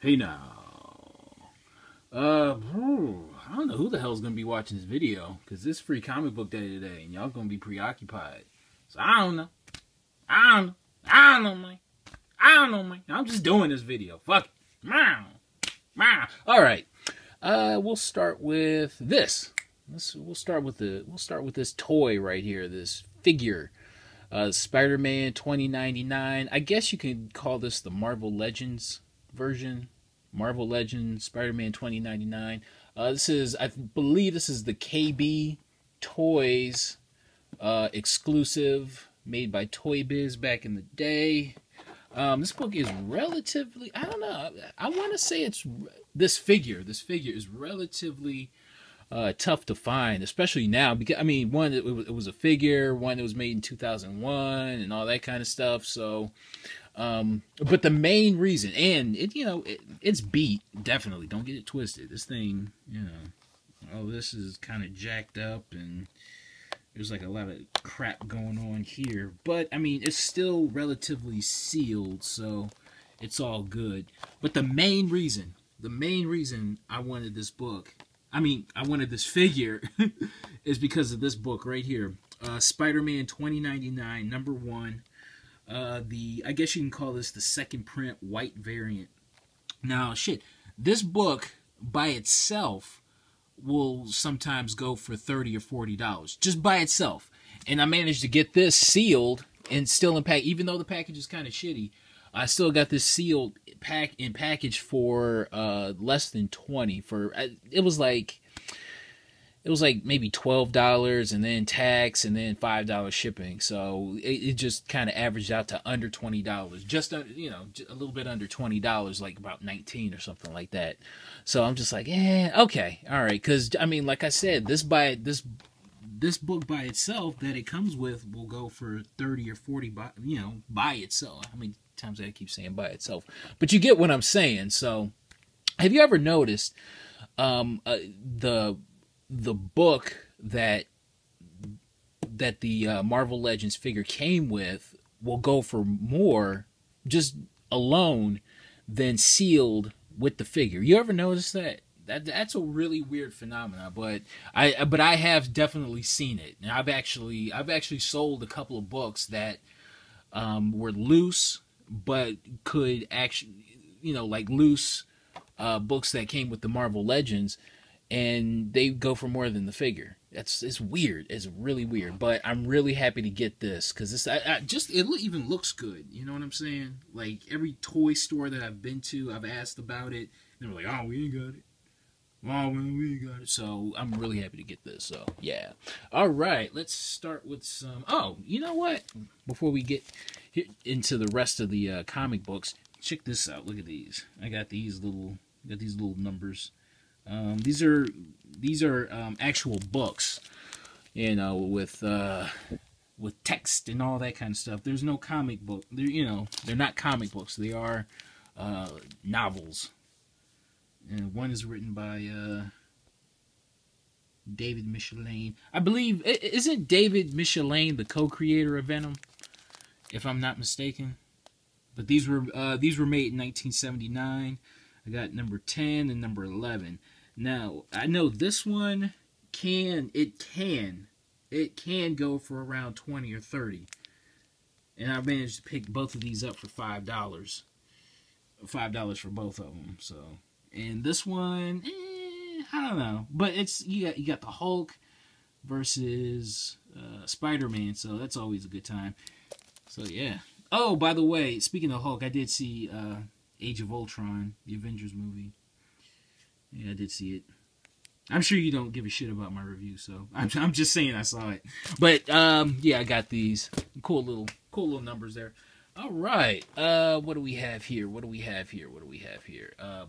Hey now. I don't know who the hell's gonna be watching this video, because this free comic book day today, and y'all gonna be preoccupied. So I don't know. I don't know, man. I'm just doing this video. Fuck it. Alright. We'll start with this. We'll start with this toy right here, this figure. Spider-Man 2099. I guess you could call this the Marvel Legends version. Marvel Legends Spider-Man 2099. I believe this is the KB Toys exclusive, made by Toy Biz back in the day. This book is relatively, I don't know, I want to say this figure is relatively tough to find, especially now, because I mean, one, it was a figure, one, it was made in 2001 and all that kind of stuff. So but the main reason, and it's beat, definitely, don't get it twisted, this thing, this is kind of jacked up and there's like a lot of crap going on here, but I mean, it's still relatively sealed, so it's all good. But the main reason I wanted this book, I wanted this figure, is because of this book right here, Spider-Man 2099 #1. I guess you can call this the second print white variant. Now, shit, this book by itself will sometimes go for $30 or $40 just by itself, and I managed to get this sealed and still in pack. Even though the package is kind of shitty, I still got this sealed package for less than $20. It was like maybe $12 and then tax and then $5 shipping. So it just kind of averaged out to under $20. Just a little bit under $20, like about 19 or something like that. So I'm just like, okay, all right. Because I mean, like I said, this book by itself that it comes with will go for 30 or 40. By itself. How many times I keep saying by itself? But you get what I'm saying. So have you ever noticed the book that the Marvel Legends figure came with will go for more just alone than sealed with the figure? You ever notice that? That's a really weird phenomenon, but I have definitely seen it. And I've actually sold a couple of books that were loose, but could actually, like loose books that came with the Marvel Legends, and they go for more than the figure. It's weird. It's really weird. But I'm really happy to get this, because it even looks good. You know what I'm saying? Like every toy store that I've been to, I've asked about it, and they're like, "Oh, we ain't got it. Oh, man, we ain't got it." So I'm really happy to get this. So yeah. All right, let's start with some. Oh, you know what? Before we get into the rest of the comic books, check this out. Look at these. I got these little numbers. These are actual books, with text and all that kind of stuff. There's no comic book. They're not comic books. They are novels. And one is written by David Michelin. I believe, isn't David Michelin the co-creator of Venom, if I'm not mistaken? But these were made in 1979. I got number 10 and number 11. Now, I know this one can go for around 20 or 30. And I managed to pick both of these up for $5. $5 for both of them. So, and this one, I don't know, but you got the Hulk versus Spider-Man, so that's always a good time. So yeah. Oh, by the way, speaking of Hulk, I did see Age of Ultron, the Avengers movie. Yeah, I did see it. I'm sure you don't give a shit about my review, so I'm just saying I saw it. But yeah, I got these cool little numbers there. All right, what do we have here?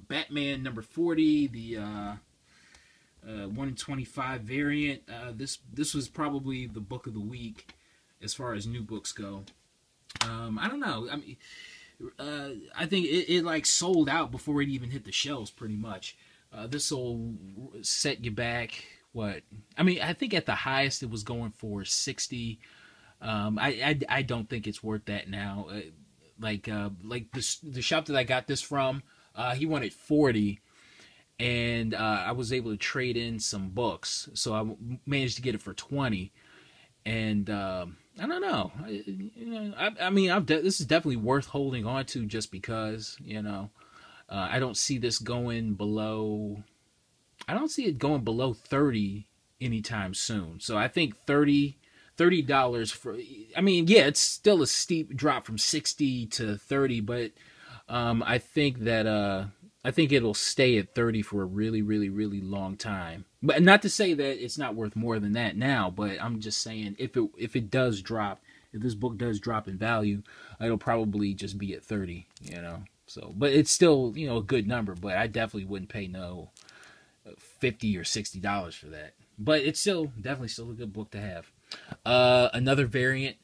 Batman number 40, the 1 in 25 variant. This was probably the book of the week as far as new books go. I don't know. I mean, I think it like sold out before it even hit the shelves, pretty much. This will set you back. What? I mean, I think at the highest it was going for 60. I don't think it's worth that now. Like the shop that I got this from, He wanted 40, and I was able to trade in some books, so I managed to get it for 20. And I don't know. I mean, this is definitely worth holding on to just because, I don't see this going below. I don't see it going below 30 anytime soon. So I think $30 for. I mean, yeah, it's still a steep drop from 60 to 30, but I think that I think it'll stay at 30 for a really, really, really long time. But not to say that it's not worth more than that now, but I'm just saying if it does drop, if this book does drop in value, it'll probably just be at 30, So, but it's still, a good number, but I definitely wouldn't pay no $50 or $60 for that. But it's definitely still a good book to have. Another variant,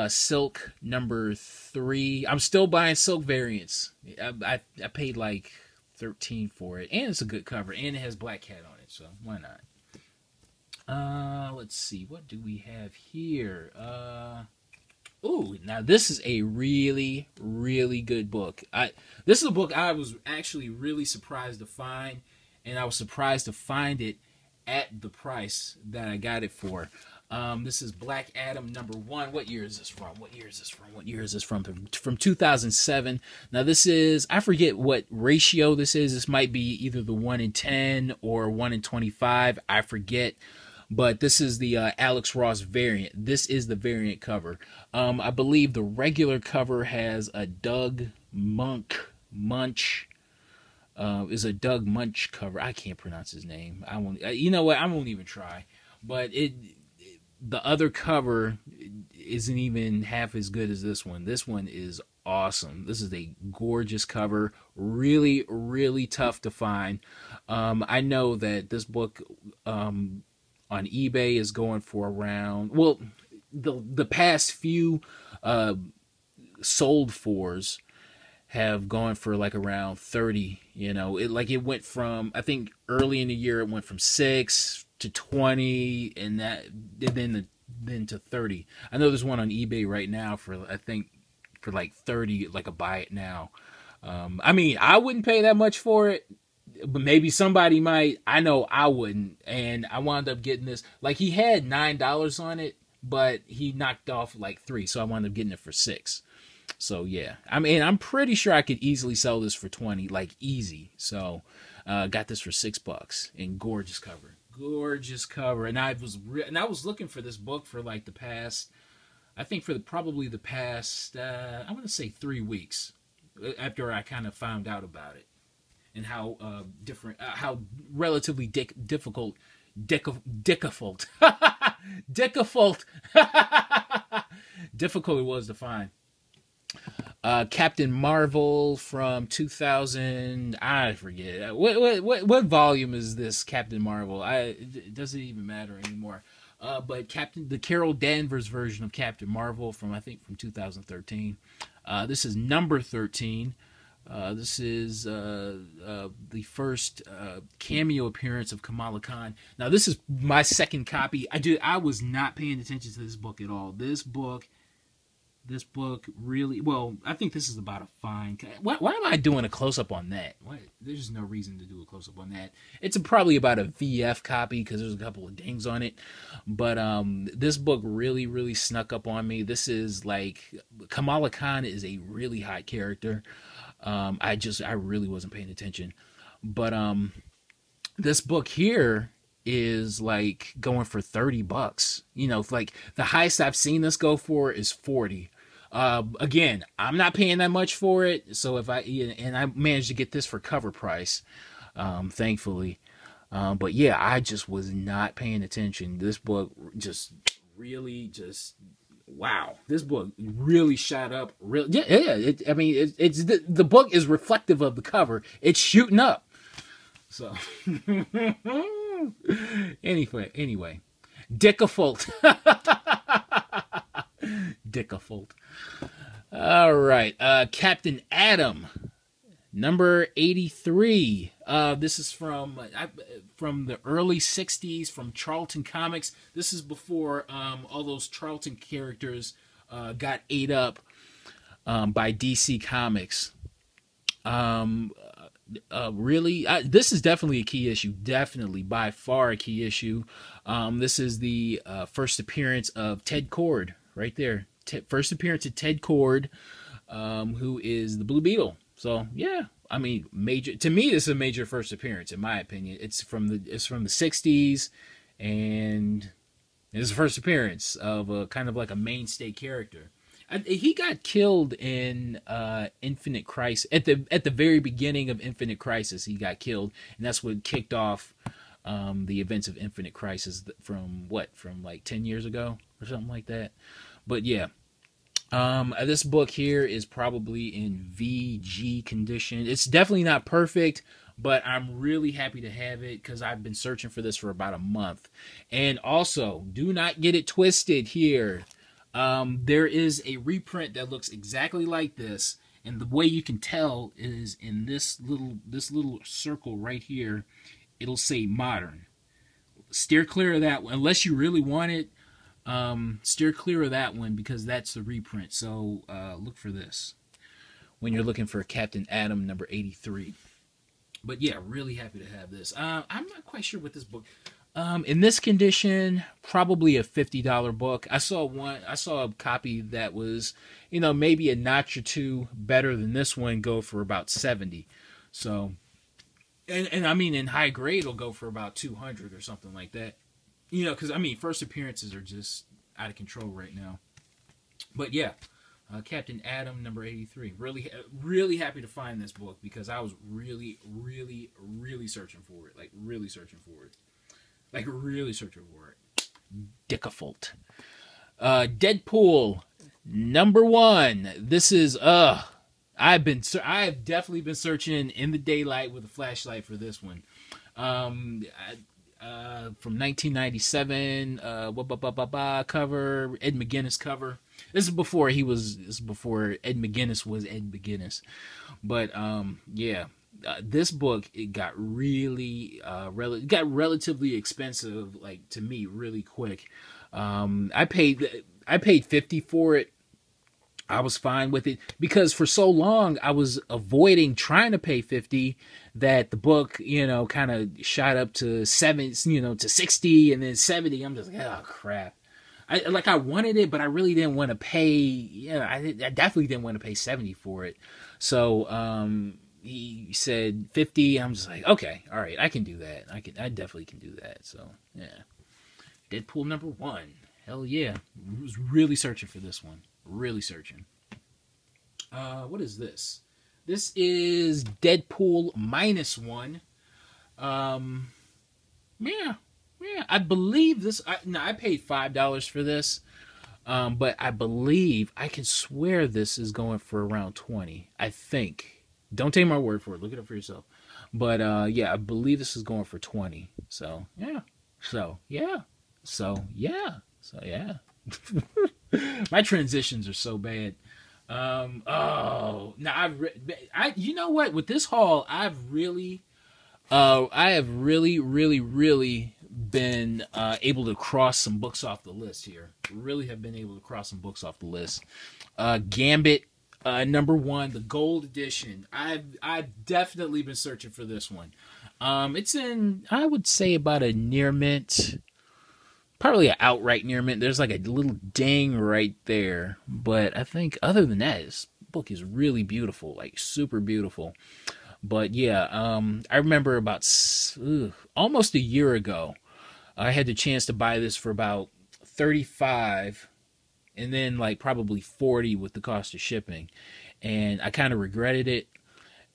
Silk number 3. I'm still buying Silk variants. I paid like 13 for it, and it's a good cover, and it has Black Cat on it, so why not? Let's see, what do we have here? Now this is a really, really good book. This is a book I was actually really surprised to find, and I was surprised to find it at the price that I got it for. This is Black Adam number 1. What year is this from? From 2007. Now this is, I forget what ratio this is. This might be either the 1 in 10 or 1 in 25. I forget. But this is the Alex Ross variant. This is the variant cover. I believe the regular cover has a Doug Munch. Is a Doug Munch cover. I can't pronounce his name. I won't. You know what? I won't even try. But the other cover isn't even half as good as this one. This one is awesome. This is a gorgeous cover. Really, really tough to find. I know that this book on eBay is going for around, well, the past few sold fors have gone for like around 30. It went from, I think early in the year it went from 6 to 20, and then to 30. I know there's one on eBay right now for, I think, for like 30, like a buy it now. I mean, I wouldn't pay that much for it, but maybe somebody might. I know I wouldn't, and I wound up getting this. Like, he had $9 on it, but he knocked off like 3, so I wound up getting it for 6. So yeah, I mean, I'm pretty sure I could easily sell this for 20, like easy. So, got this for $6, and gorgeous cover. Gorgeous cover, and I was looking for this book for like the past, I think probably the past, I want to say 3 weeks after I kind of found out about it, and how different, how relatively difficult difficult it was to find. Captain Marvel from 2000. I forget what volume is this Captain Marvel. It doesn't even matter anymore. But the Carol Danvers version of Captain Marvel from 2013. This is number 13. This is the first cameo appearance of Kamala Khan. Now this is my second copy. I was not paying attention to this book at all. This book really, well, I think this is about a fine. Why am I doing a close-up on that? There's just no reason to do a close-up on that. It's probably about a VF copy because there's a couple of dings on it. But this book really, really snuck up on me. This is like, Kamala Khan is a really hot character. I really wasn't paying attention. But this book here is like going for $30. Like the highest I've seen this go for is 40. Again, I'm not paying that much for it, so I managed to get this for cover price, thankfully. But yeah, I just was not paying attention. This book wow. This book really shot up. The book is reflective of the cover. It's shooting up. So anyway, Dickafault. Dickafault. All right, Captain Atom, number 83. This is from the early 60s, from Charlton Comics. This is before all those Charlton characters got ate up by DC Comics. really, this is definitely a key issue. Definitely, by far, a key issue. This is the first appearance of Ted Kord, right there. First appearance of Ted Kord, who is the Blue Beetle. So yeah, I mean, major to me. This is a major first appearance, in my opinion. It's from the '60s, and it's the first appearance of a kind of like a mainstay character. He got killed in Infinite Crisis at the very beginning of Infinite Crisis. He got killed, and that's what kicked off the events of Infinite Crisis from like 10 years ago or something like that. But yeah, this book here is probably in VG condition. It's definitely not perfect, but I'm really happy to have it because I've been searching for this for about a month. And also, do not get it twisted here. There is a reprint that looks exactly like this, and the way you can tell is in this little circle right here. It'll say modern. Steer clear of that one unless you really want it. Steer clear of that one because that's the reprint. So look for this when you're looking for Captain Atom number 83. But yeah, really happy to have this. I'm not quite sure what this book. In this condition, probably a $50 book. I saw a copy that was, maybe a notch or two better than this one, go for about 70. So, and I mean, in high grade, it'll go for about 200 or something like that. Because I mean, first appearances are just out of control right now. But yeah, Captain Atom number 83. Really, really happy to find this book because I was really, really, really searching for it. Like really searching for it. Dickafault. Deadpool number 1. This is I've definitely been searching in the daylight with a flashlight for this one. From 1997, cover, Ed McGuinness cover. This is before Ed McGuinness was Ed McGuinness. But yeah. This book, it got really got relatively expensive, like to me, really quick. I paid $50 for it. I was fine with it because for so long I was avoiding trying to pay $50 that the book, kind of shot up to to 60 and then 70. I'm just like, oh crap. I wanted it, but I really didn't want to pay. I definitely didn't want to pay 70 for it. So he said 50. I'm just like, okay, all right, I can do that. I definitely can do that. So yeah, Deadpool number 1. Hell yeah, I was really searching for this one. Really searching. What is this? This is Deadpool -1. Yeah. I believe this. I paid $5 for this. But I can swear this is going for around 20. I think. Don't take my word for it. Look it up for yourself. But yeah, I believe this is going for 20. So yeah. My transitions are so bad. You know what? With this haul, I have really, really been able to cross some books off the list here. Really have been able to cross some books off the list. Gambit. Number 1, the gold edition. I've definitely been searching for this one. It's in, I would say, about a near mint, probably an outright near mint. There's like a little ding right there, but I think other than that, this book is really beautiful, like super beautiful. But yeah, I remember about almost a year ago, I had the chance to buy this for about $35. And then like probably 40 with the cost of shipping, and I kind of regretted it.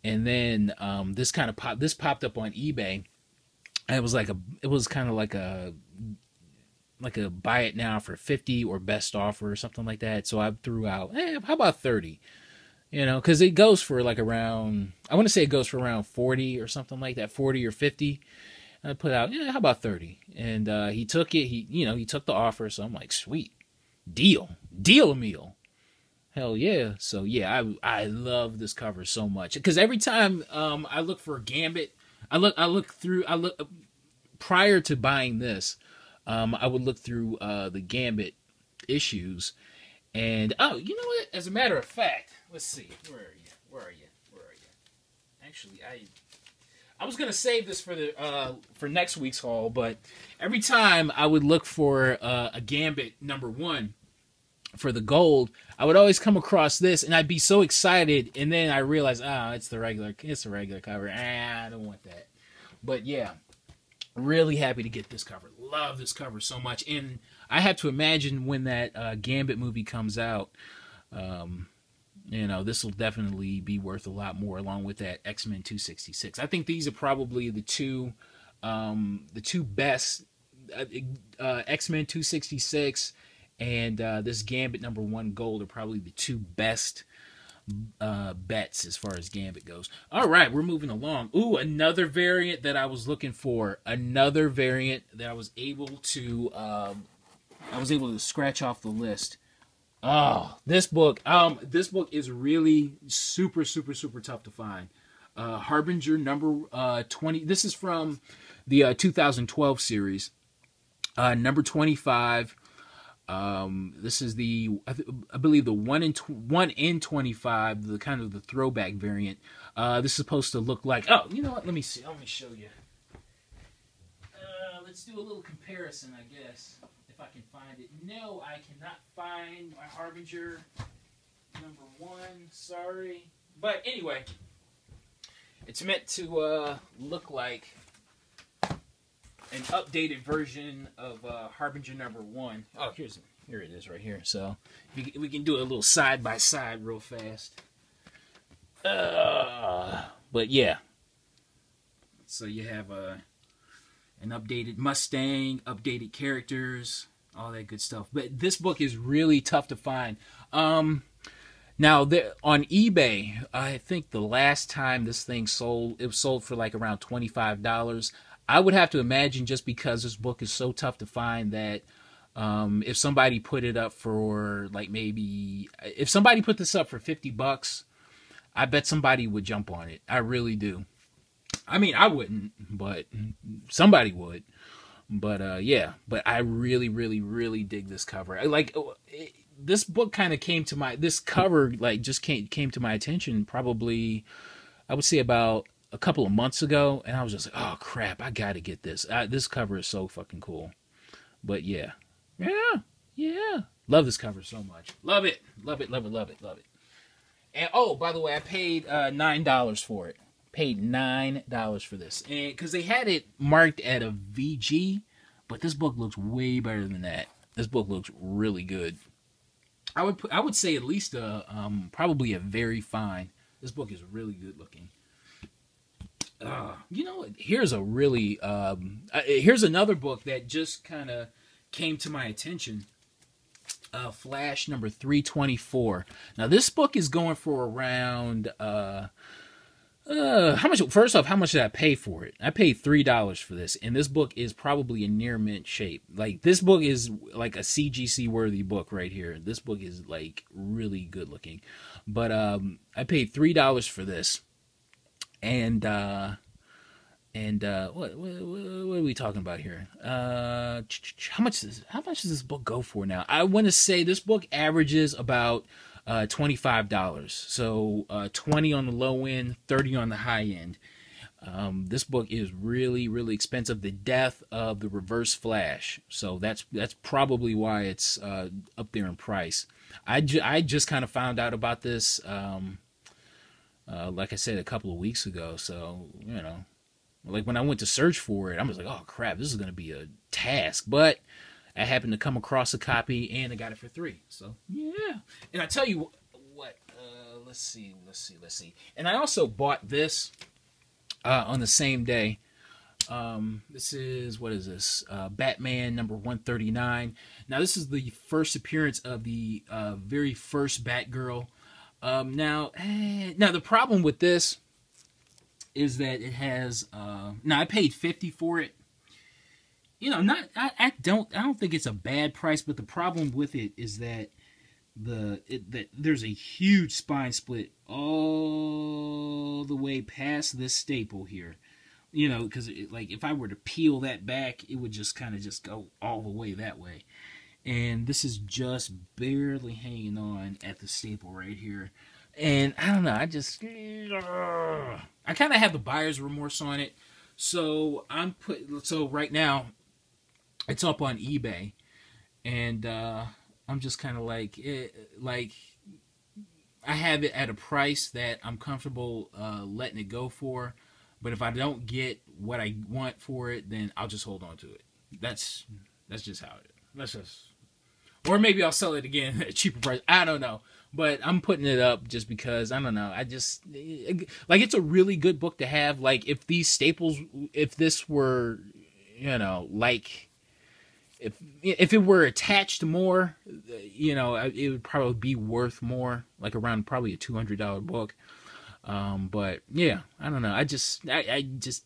And then this popped up on eBay, and it was kind of like a buy it now for 50 or best offer or something like that. So I threw out, how about 30? Because it goes for like around, I want to say it goes for around 40 or something like that, 40 or 50. And I put out, how about 30? And he took it. He took the offer. So I'm like, sweet. Deal a meal. Hell yeah. So yeah, I love this cover so much because every time I look for Gambit, I look prior to buying this, I would look through the Gambit issues, and you know what, as a matter of fact, let's see, where are you actually. I was gonna save this for the for next week's haul, but every time I would look for a Gambit #1 for the gold, I would always come across this, and I'd be so excited, and then I realized, it's the regular cover. I don't want that. But yeah, really happy to get this cover. Love this cover so much, and I have to imagine when that Gambit movie comes out, this will definitely be worth a lot more, along with that X-Men 266. I think these are probably the two best, X-Men 266 and this Gambit #1 gold are probably the two best bets as far as Gambit goes. All right, we're moving along. Ooh, another variant that I was looking for. Another variant that I was able to scratch off the list. Oh, this book is really super tough to find. Harbinger #20. This is from the 2012 series. Number 25. This is I believe the 1 in 25, the kind of the throwback variant. This is supposed to look like. Oh, you know what? Let me see. Let me show you. Let's do a little comparison, I guess. If I can find it. No, I cannot find my Harbinger #1. Sorry. But anyway, it's meant to look like an updated version of Harbinger #1. Oh, here it is right here. So we can do a little side by side real fast. But yeah. So you have an updated Mustang, updated characters, all that good stuff. But this book is really tough to find. Now, on eBay, I think the last time this thing sold, it was sold for like around $25. I would have to imagine, just because this book is so tough to find, that if somebody put it up for if somebody put this up for $50, I bet somebody would jump on it. I really do. I mean, I wouldn't, but somebody would. But yeah, but I really dig this cover. This book kind of this cover just came to my attention probably, I would say, about a couple of months ago, and I was just like, oh crap, I gotta get this. This cover is so fucking cool. But yeah, love this cover so much. Love it. And oh, by the way, I paid $9 for it. Paid $9 for this, and because they had it marked at a VG, but this book looks way better than that. This book looks really good. I would say at least probably a very fine. This book is really good looking. Here's another book that just kind of came to my attention. Flash #324. Now this book is going for around how much? First off, how much did I pay for it? I paid $3 for this, and this book is probably in near mint shape. Like, this book is like a CGC worthy book right here. This book is like really good looking, but I paid $3 for this, and what are we talking about here? How much does this book go for now? I want to say this book averages about $25. So 20 on the low end, 30 on the high end. This book is really expensive. The death of the Reverse Flash. So that's probably why it's up there in price. I just kind of found out about this, like I said, a couple of weeks ago. So, like when I went to search for it, I was like, oh crap, this is going to be a task. But I happened to come across a copy, and I got it for $3. So, yeah. And I tell you what, let's see. And I also bought this on the same day. This is, what is this? Batman #139. Now, this is the first appearance of the very first Batgirl. Now, the problem with this is that it has, now I paid $50 for it. I don't think it's a bad price, but the problem with it is that that there's a huge spine split all the way past this staple here. Because like if I were to peel that back, it would just kind of just go all the way that way. And this is just barely hanging on at the staple right here. And I don't know, I kind of have the buyer's remorse on it. So so right now it's up on eBay, and I'm just kind of like I have it at a price that I'm comfortable letting it go for. But if I don't get what I want for it, then I'll just hold on to it. That's just how it is. That's just, or maybe I'll sell it again at a cheaper price. I don't know. But I'm putting it up just because, I don't know. I just, like, it's a really good book to have. Like, if these staples, if this were, you know, like, if it were attached more, you know, it would probably be worth more, like around probably a $200 book. But yeah, I don't know. I just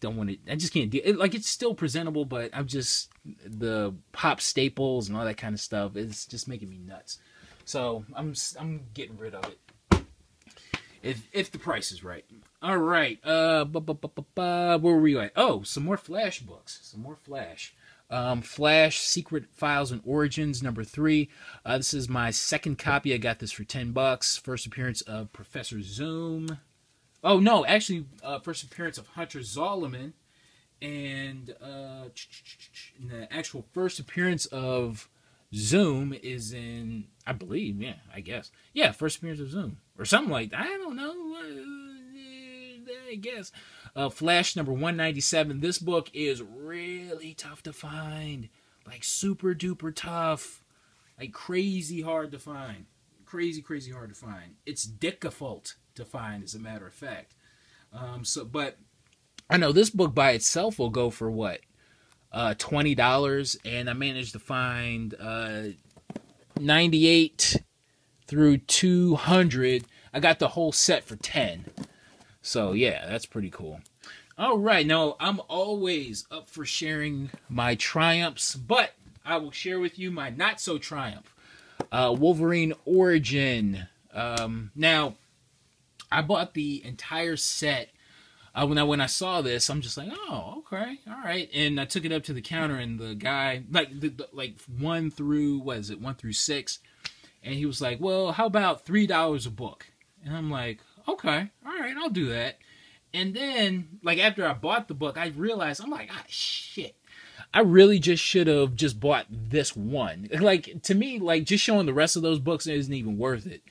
don't want it. I just can't do it. Like, it's still presentable, but I'm just, the pop staples and all that kind of stuff, it's just making me nuts. So I'm getting rid of it if the price is right. All right. Where were we at? Oh, some more Flash books. Some more Flash. Flash Secret Files and Origins #3. This is my second copy. I got this for $10. First appearance of Professor Zoom. Oh no, actually, first appearance of Hunter Zolomon, and the actual first appearance of Zoom is in, I believe, first appearance of Zoom or something like that. I don't know. I guess. Flash #197. This book is really tough to find, like super duper tough, like crazy hard to find, crazy hard to find. It's difficult to find, as a matter of fact. But I know this book by itself will go for what? $20, and I managed to find 98 through 200. I got the whole set for 10. So yeah, that's pretty cool. All right, now I'm always up for sharing my triumphs, but I will share with you my not so triumph. Wolverine Origin. Now, I bought the entire set. When I saw this, I'm just like, oh, okay, all right. And I took it up to the counter, and the guy, like 1 through 6, and he was like, well, how about $3 a book? And I'm like, okay, all right, I'll do that. And then, like, after I bought the book, I realized, I'm like, shit. I really just should have just bought this one. Like, to me, like, just showing the rest of those books isn't even worth it.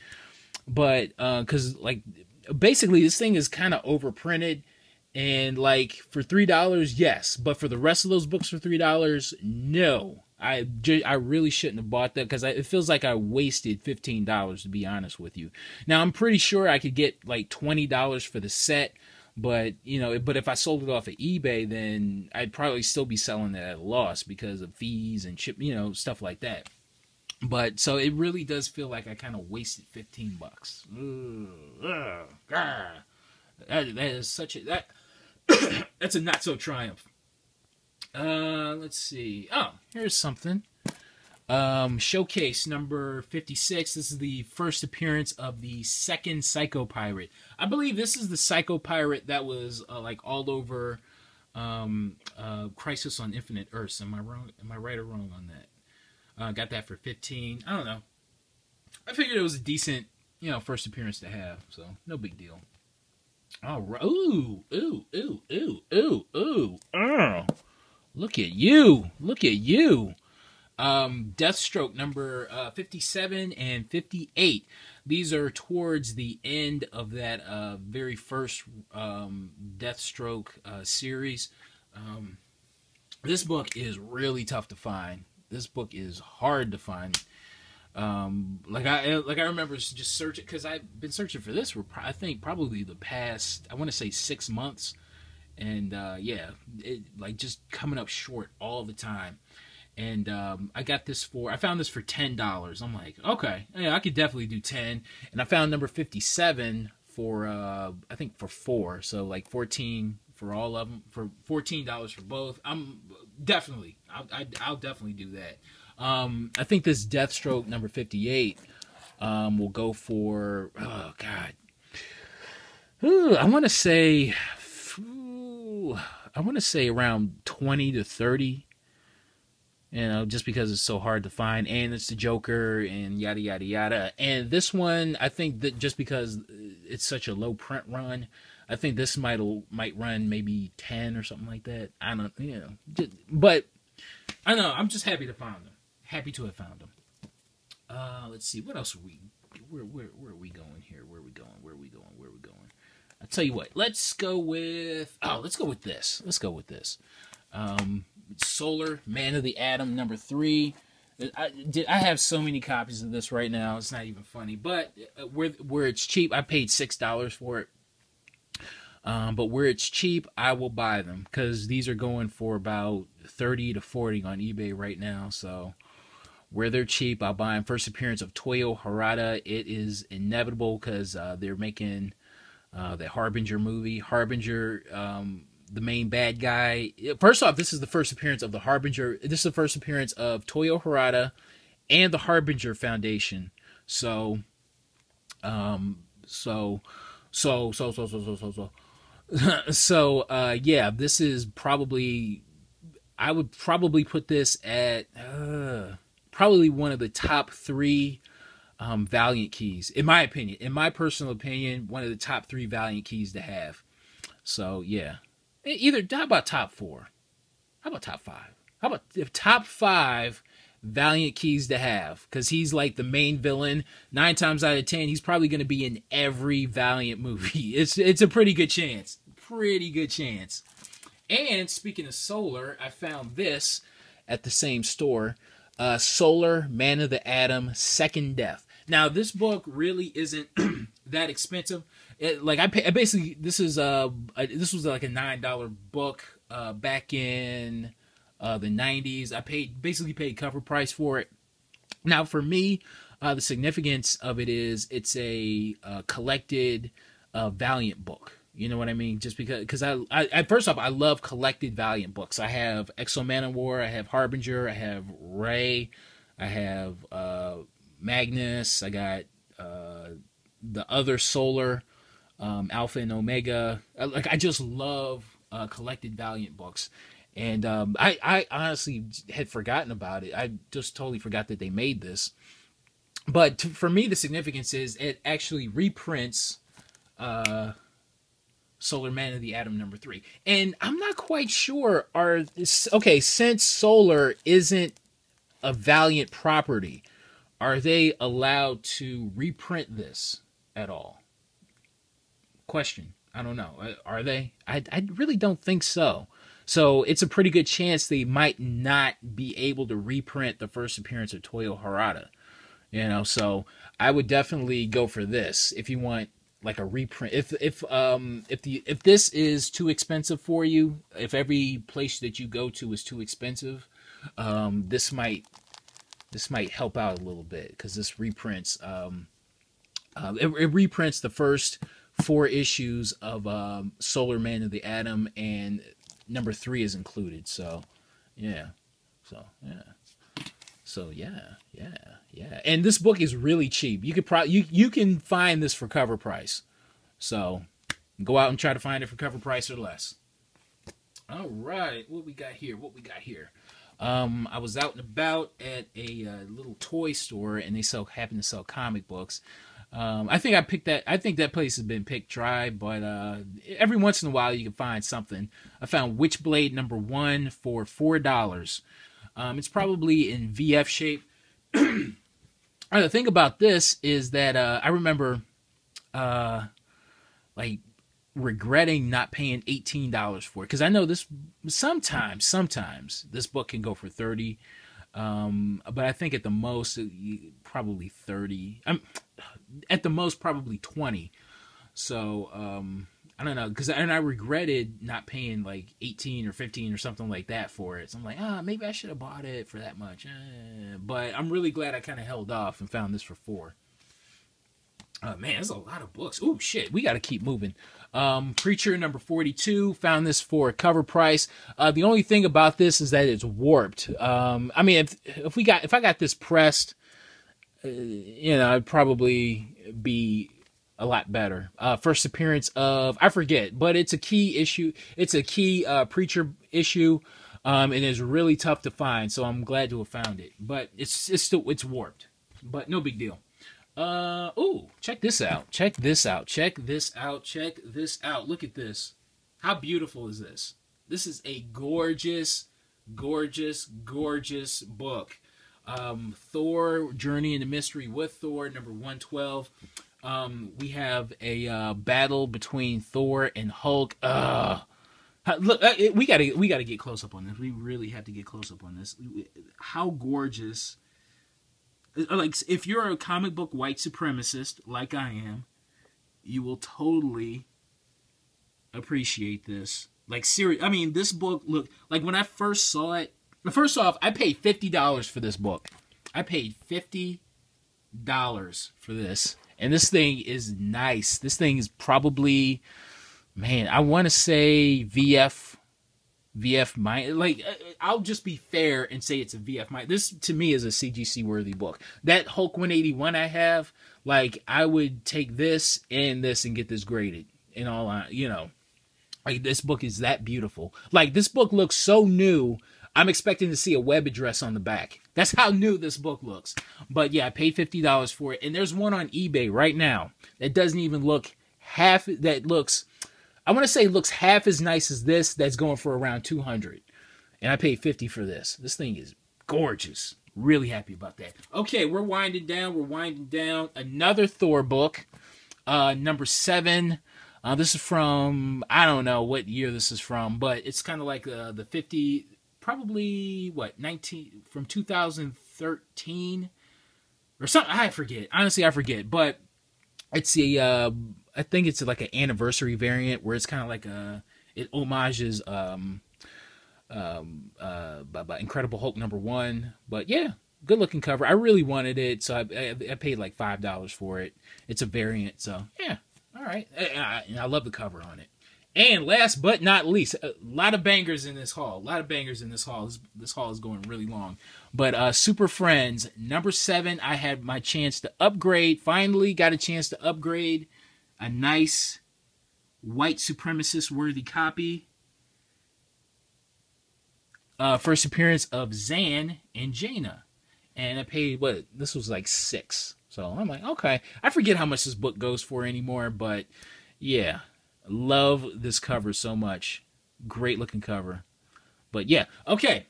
But, because, like, basically, this thing is kind of overprinted. And, like, for $3, yes. But for the rest of those books for $3, no. I really shouldn't have bought that, because it feels like I wasted $15, to be honest with you. Now, I'm pretty sure I could get, like, $20 for the set. But, you know, if I sold it off of eBay, then I'd probably still be selling it at a loss because of fees and ship, you know, stuff like that. But, so it really does feel like I kind of wasted $15. That is such a, that's a not so triumph. Let's see. Oh, here's something. Showcase number 56. This is the first appearance of the second Psycho Pirate. I believe this is the Psycho Pirate that was like all over Crisis on Infinite Earths. Am I wrong? Am I right or wrong on that? Got that for 15. I don't know. I figured it was a decent, you know, first appearance to have, so no big deal. All right. Ooh. Oh. Look at you. Look at you. Deathstroke number 57 and 58. These are towards the end of that very first Deathstroke series. This book is really tough to find. This book is hard to find. Like I remember just searching, because I've been searching for this for I think probably the past, I want to say 6 months, and yeah, it like just coming up short all the time. And I found this for $10. I'm like, okay, yeah, I could definitely do 10. And I found number 57 for I think for 4, so like 14 for all of them, for $14 for both. I'll definitely do that. I think this Deathstroke number 58 will go for, oh god, I want to say around 20 to 30. You know, just because it's so hard to find, and it's the Joker, and yada yada yada. And this one, I think that just because it's such a low print run. I think this might run maybe 10 or something like that. I don't, but I don't know. I'm just happy to find them. Happy to have found them. Let's see, what else are we? Where are we going here? Where are we going? I'll tell you what. Let's go with this. Solar Man of the Atom #3. I have so many copies of this right now. It's not even funny. But where it's cheap, I paid $6 for it. But where it's cheap, I will buy them because these are going for about 30 to 40 on eBay right now. So where they're cheap, I'll buy them. First appearance of Toyo Harada. It is inevitable because they're making the Harbinger movie. Harbinger, the main bad guy. First off, this is the first appearance of the Harbinger. This is the first appearance of Toyo Harada and the Harbinger Foundation. So yeah, this is probably, I would probably put this at probably one of the top 3 Valiant keys, in my opinion. In my personal opinion, one of the top 3 Valiant keys to have. So yeah, how about top 4? How about top 5? How about if top 5 Valiant keys to have? Because he's like the main villain. 9 times out of 10, he's probably going to be in every Valiant movie. It's a pretty good chance. And speaking of Solar, I found this at the same store. Solar Man of the Atom Second Death. Now this book really isn't that expensive. This was like a $9 book back in the 90s. I basically paid cover price for it. Now for me, the significance of it is it's a collected Valiant book. You know what I mean? Just because I first off, I love collected Valiant books. I have Exo Manowar, I have Harbinger, I have Ray, I have Magnus, I got the other Solar, Alpha and Omega. I just love collected Valiant books. And I honestly had forgotten about it. I just totally forgot that they made this. But for me, the significance is it actually reprints Solar Man of the Atom #3. And I'm not quite sure, since Solar isn't a Valiant property, are they allowed to reprint this at all? Question. I don't know. Are they? I really don't think so. So it's a pretty good chance they might not be able to reprint the first appearance of Toyo Harada. So I would definitely go for this if you want like a reprint. If this is too expensive for you, if every place that you go to is too expensive, this might help out a little bit because this reprints it reprints the first 4 issues of Solar Man of the Atom, and #3 is included. So yeah. And this book is really cheap. You could you can find this for cover price. So go out and try to find it for cover price or less. All right, what we got here? I was out and about at a little toy store, and they happen to sell comic books. I think that place has been picked dry, but every once in a while you can find something. I found Witchblade #1 for $4. It's probably in VF shape. The thing about this is that I remember regretting not paying $18 for it, because I know this sometimes this book can go for $30, but I think at the most probably $30. At the most probably $20. So I don't know, and I regretted not paying like $18 or $15 or something like that for it. So I'm like, maybe I should have bought it for that much. But I'm really glad I kind of held off and found this for $4. Man, there's a lot of books. Oh shit, we got to keep moving. Preacher #42, found this for cover price. The only thing about this is that it's warped. I mean, if I got this pressed, it'd probably be a lot better. First appearance of, I forget, but it's a key issue. It's a key Preacher issue, and it's really tough to find. So I'm glad to have found it. But it's warped, but no big deal. Ooh, check this out. Check this out. Check this out. Check this out. Look at this. How beautiful is this? This is a gorgeous, gorgeous, gorgeous book. Thor, Journey into Mystery with Thor, number 112. We have a battle between Thor and Hulk. Look, we gotta get close up on this. We really have to get close up on this. How gorgeous! Like, if you're a comic book white supremacist like I am, you will totally appreciate this. Like, serious. I mean, this book, look, like when I first saw it. First off, I paid $50 for this book. I paid $50 for this, and this thing is nice. This thing is probably, man, I want to say VF like, I'll just be fair and say it's a VF. This to me is a CGC worthy book. That Hulk 181 I have, like, I would take this and get this graded. In all, like, this book is that beautiful. Like, this book looks so new. I'm expecting to see a web address on the back. That's how new this book looks. But yeah, I paid $50 for it, and there's one on eBay right now that doesn't even look half. That looks, I want to say, looks half as nice as this. That's going for around $200, and I paid $50 for this. This thing is gorgeous. Really happy about that. Okay, we're winding down. We're winding down. Another Thor book, number 7. This is from, I don't know what year this is from, but it's kind of like the 50, probably what, 19 from 2013 or something. I forget. Honestly, I forget. But it's a, I think it's like an anniversary variant where it's kind of like it homages Incredible Hulk number 1. But yeah, good looking cover. I really wanted it, so I paid like $5 for it. It's a variant, so yeah. All right. I love the cover on it. And last but not least, a lot of bangers in this haul. This haul is going really long. But Super Friends, number 7, I had my chance to upgrade. Finally got a chance to upgrade a nice white supremacist worthy copy. First appearance of Zan and Jaina. And I paid, this was like $6. So I'm like, okay. I forget how much this book goes for anymore, but yeah. Love this cover so much. Great looking cover. But yeah, okay.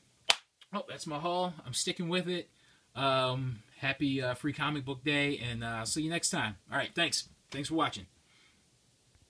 Oh, that's my haul. I'm sticking with it. Happy Free Comic Book Day, and I'll see you next time. All right, thanks. Thanks for watching.